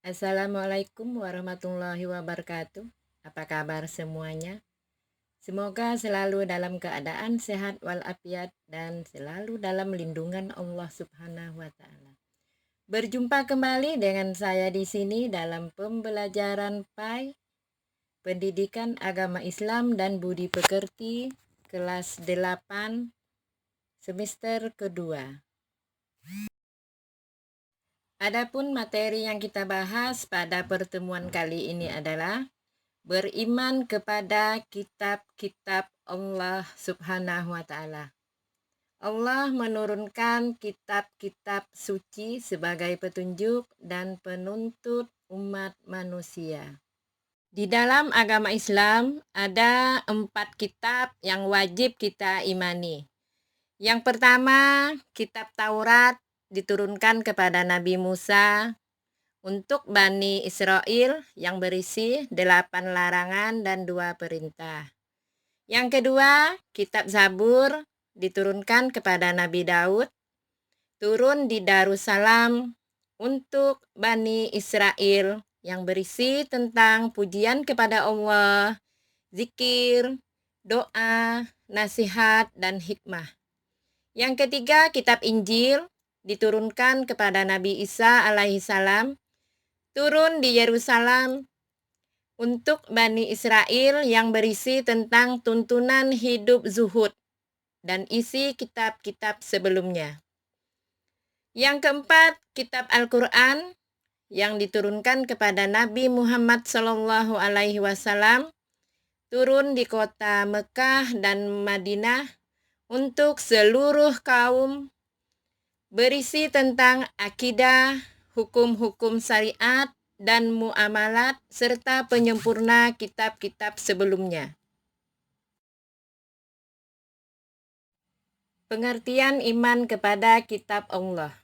Assalamualaikum warahmatullahi wabarakatuh. Apa kabar semuanya? Semoga selalu dalam keadaan sehat walafiat dan selalu dalam lindungan Allah Subhanahu wa taala. Berjumpa kembali dengan saya di sini dalam pembelajaran PAI Pendidikan Agama Islam dan Budi Pekerti kelas 8 semester kedua. Adapun materi yang kita bahas pada pertemuan kali ini adalah beriman kepada kitab-kitab Allah Subhanahu wa taala. Allah menurunkan kitab-kitab suci sebagai petunjuk dan penuntut umat manusia. Di dalam agama Islam ada 4 kitab yang wajib kita imani. Yang pertama, kitab Taurat diturunkan kepada Nabi Musa untuk Bani Israel yang berisi 8 larangan dan 2 perintah. Yang kedua, kitab Zabur diturunkan kepada Nabi Daud, turun di Darussalam untuk Bani Israel yang berisi tentang pujian kepada Allah, zikir, doa, nasihat, dan hikmah. Yang ketiga, kitab Injil diturunkan kepada Nabi Isa alaihissalam, turun di Yerusalem untuk Bani Israel yang berisi tentang tuntunan hidup zuhud dan isi kitab-kitab sebelumnya. Yang keempat, kitab Al-Quran yang diturunkan kepada Nabi Muhammad SAW, turun di kota Mekah dan Madinah untuk seluruh kaum, berisi tentang akidah, hukum-hukum syariat, dan muamalat, serta penyempurna kitab-kitab sebelumnya. Pengertian iman kepada kitab Allah.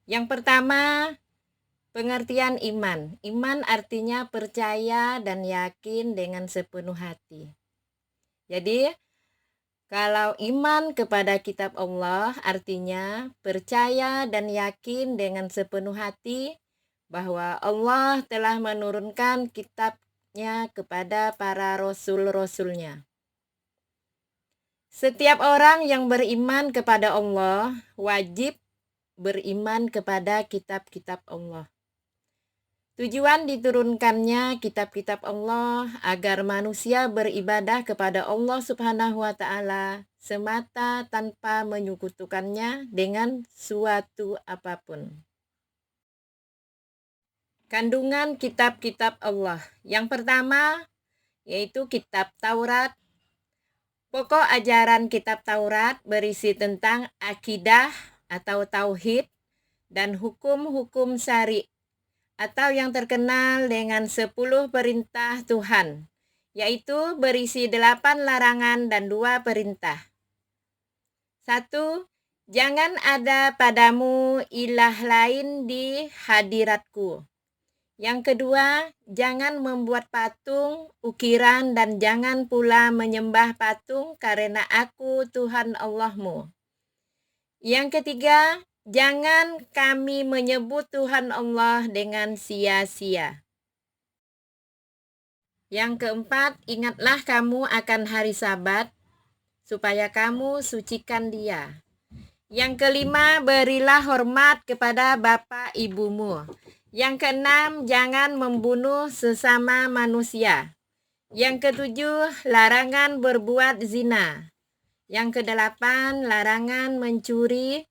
Yang pertama, pengertian iman. Iman artinya percaya dan yakin dengan sepenuh hati. Jadi, kalau iman kepada kitab Allah artinya percaya dan yakin dengan sepenuh hati bahwa Allah telah menurunkan kitabnya kepada para rasul-rasulnya. Setiap orang yang beriman kepada Allah wajib beriman kepada kitab-kitab Allah. Tujuan diturunkannya kitab-kitab Allah agar manusia beribadah kepada Allah Subhanahu wa taala semata tanpa menyekutukannya dengan suatu apapun. Kandungan kitab-kitab Allah. Yang pertama yaitu kitab Taurat. Pokok ajaran kitab Taurat berisi tentang akidah atau tauhid dan hukum-hukum syari atau yang terkenal dengan 10 perintah Tuhan, yaitu berisi 8 larangan dan 2 perintah. 1. Jangan ada padamu ilah lain di hadiratku. Yang kedua, jangan membuat patung, ukiran, dan jangan pula menyembah patung karena aku Tuhan Allahmu. Yang ketiga, jangan kami menyebut Tuhan Allah dengan sia-sia. Yang keempat, ingatlah kamu akan hari Sabat, supaya kamu sucikan dia. Yang kelima, berilah hormat kepada bapa ibumu. Yang keenam, jangan membunuh sesama manusia. Yang ketujuh, larangan berbuat zina. Yang kedelapan, larangan mencuri.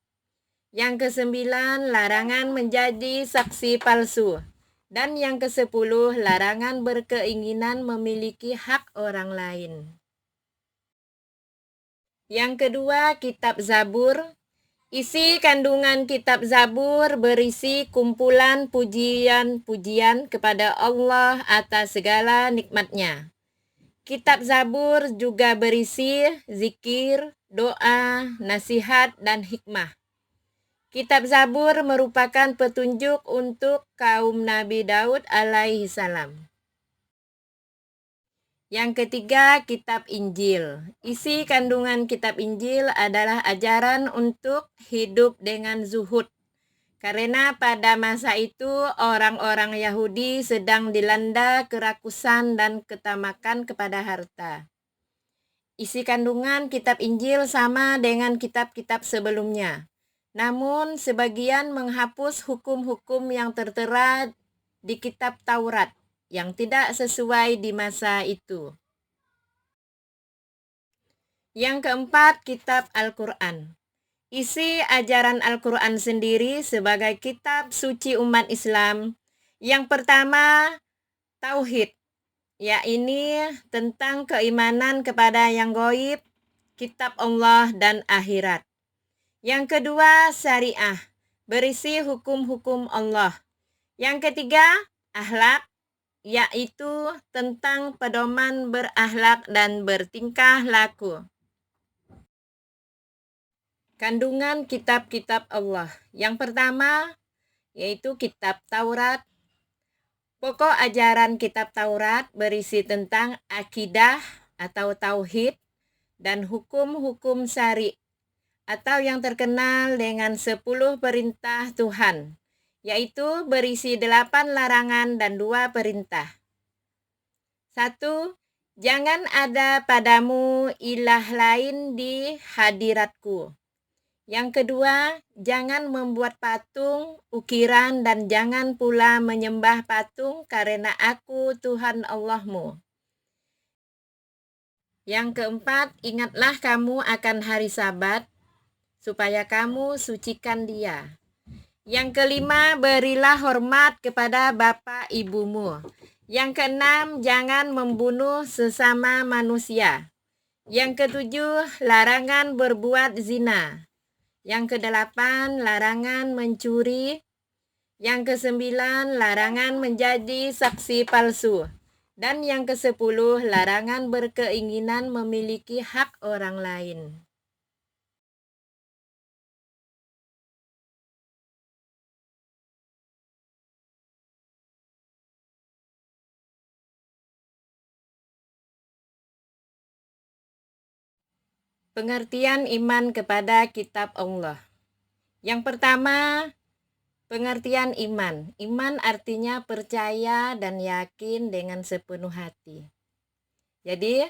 Yang kesembilan, larangan menjadi saksi palsu. Dan yang kesepuluh, larangan berkeinginan memiliki hak orang lain. Yang kedua, kitab Zabur. Isi kandungan kitab Zabur berisi kumpulan pujian-pujian kepada Allah atas segala nikmatnya. Kitab Zabur juga berisi zikir, doa, nasihat, dan hikmah. Kitab Zabur merupakan petunjuk untuk kaum Nabi Daud alaihissalam. Yang ketiga, kitab Injil. Isi kandungan kitab Injil adalah ajaran untuk hidup dengan zuhud, Karena pada masa itu orang-orang Yahudi sedang dilanda kerakusan dan ketamakan kepada harta. Isi kandungan kitab Injil sama dengan kitab-kitab sebelumnya. Namun sebagian menghapus hukum-hukum yang tertera di kitab Taurat yang tidak sesuai di masa itu. Yang keempat, kitab Al-Quran. Isi ajaran Al-Quran sendiri sebagai kitab suci umat Islam. Yang pertama, Tauhid, yaitu tentang keimanan kepada yang gaib, kitab Allah dan akhirat. Yang kedua, Syariah, berisi hukum-hukum Allah. Yang ketiga, Akhlak, yaitu tentang pedoman berakhlak dan bertingkah laku. Kandungan kitab-kitab Allah. Yang pertama yaitu kitab Taurat. Pokok ajaran kitab Taurat berisi tentang akidah atau tauhid dan hukum-hukum syari atau yang terkenal dengan 10 perintah Tuhan, yaitu berisi 8 larangan dan 2 perintah. 1. Jangan ada padamu ilah lain di hadiratku. Yang kedua, jangan membuat patung, ukiran, dan jangan pula menyembah patung karena aku Tuhan Allahmu. Yang keempat, ingatlah kamu akan hari Sabat, supaya kamu sucikan dia. Yang kelima, berilah hormat kepada bapa ibumu. Yang keenam, jangan membunuh sesama manusia. Yang ketujuh, larangan berbuat zina. Yang kedelapan, larangan mencuri. Yang kesembilan, larangan menjadi saksi palsu. Dan yang kesepuluh, larangan berkeinginan memiliki hak orang lain. Pengertian iman kepada kitab Allah. Yang pertama, pengertian iman. Iman artinya percaya dan yakin dengan sepenuh hati. Jadi,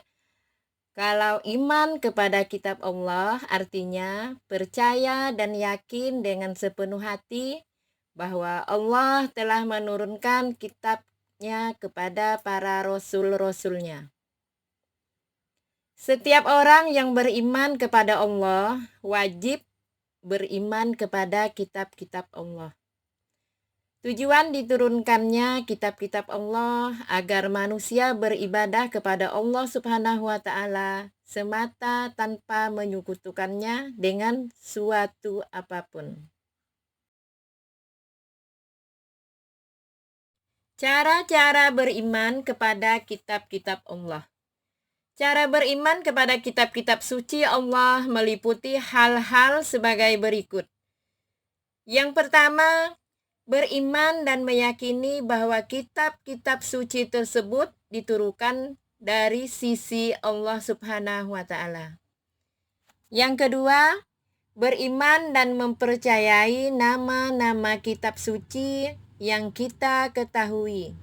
kalau iman kepada kitab Allah artinya percaya dan yakin dengan sepenuh hati bahwa Allah telah menurunkan kitabnya kepada para rasul-rasulnya. Setiap orang yang beriman kepada Allah wajib beriman kepada kitab-kitab Allah. Tujuan diturunkannya kitab-kitab Allah agar manusia beribadah kepada Allah Subhanahu wa Ta'ala semata tanpa menyekutukannya dengan suatu apapun. Cara-cara beriman kepada kitab-kitab Allah. Cara beriman kepada kitab-kitab suci Allah meliputi hal-hal sebagai berikut. Yang pertama, beriman dan meyakini bahwa kitab-kitab suci tersebut diturunkan dari sisi Allah Subhanahu wa Ta'ala. Yang kedua, beriman dan mempercayai nama-nama kitab suci yang kita ketahui.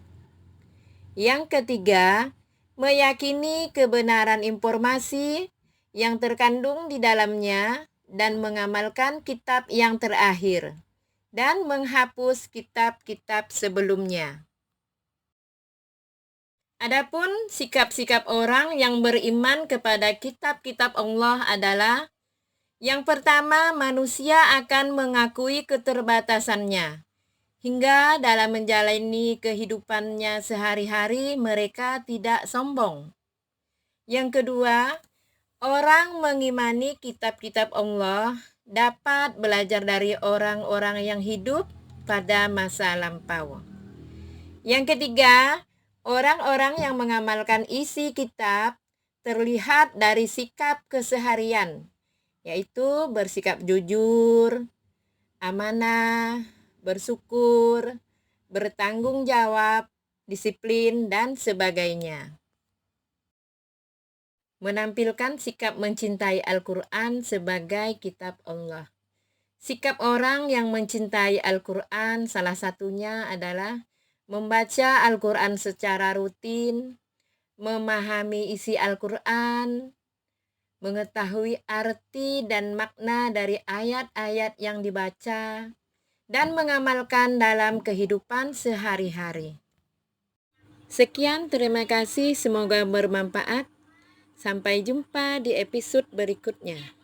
Yang ketiga, meyakini kebenaran informasi yang terkandung di dalamnya dan mengamalkan kitab yang terakhir dan menghapus kitab-kitab sebelumnya. Adapun sikap-sikap orang yang beriman kepada kitab-kitab Allah adalah: yang pertama, manusia akan mengakui keterbatasannya hingga dalam menjalani kehidupannya sehari-hari mereka tidak sombong. Yang kedua, orang mengimani kitab-kitab Allah dapat belajar dari orang-orang yang hidup pada masa lampau. Yang ketiga, orang-orang yang mengamalkan isi kitab terlihat dari sikap keseharian, yaitu bersikap jujur, amanah, bersyukur, bertanggung jawab, disiplin, dan sebagainya. Menampilkan sikap mencintai Al-Quran sebagai kitab Allah. Sikap orang yang mencintai Al-Quran salah satunya adalah membaca Al-Quran secara rutin, memahami isi Al-Quran, mengetahui arti dan makna dari ayat-ayat yang dibaca, dan mengamalkan dalam kehidupan sehari-hari. Sekian, terima kasih, semoga bermanfaat. Sampai jumpa di episode berikutnya.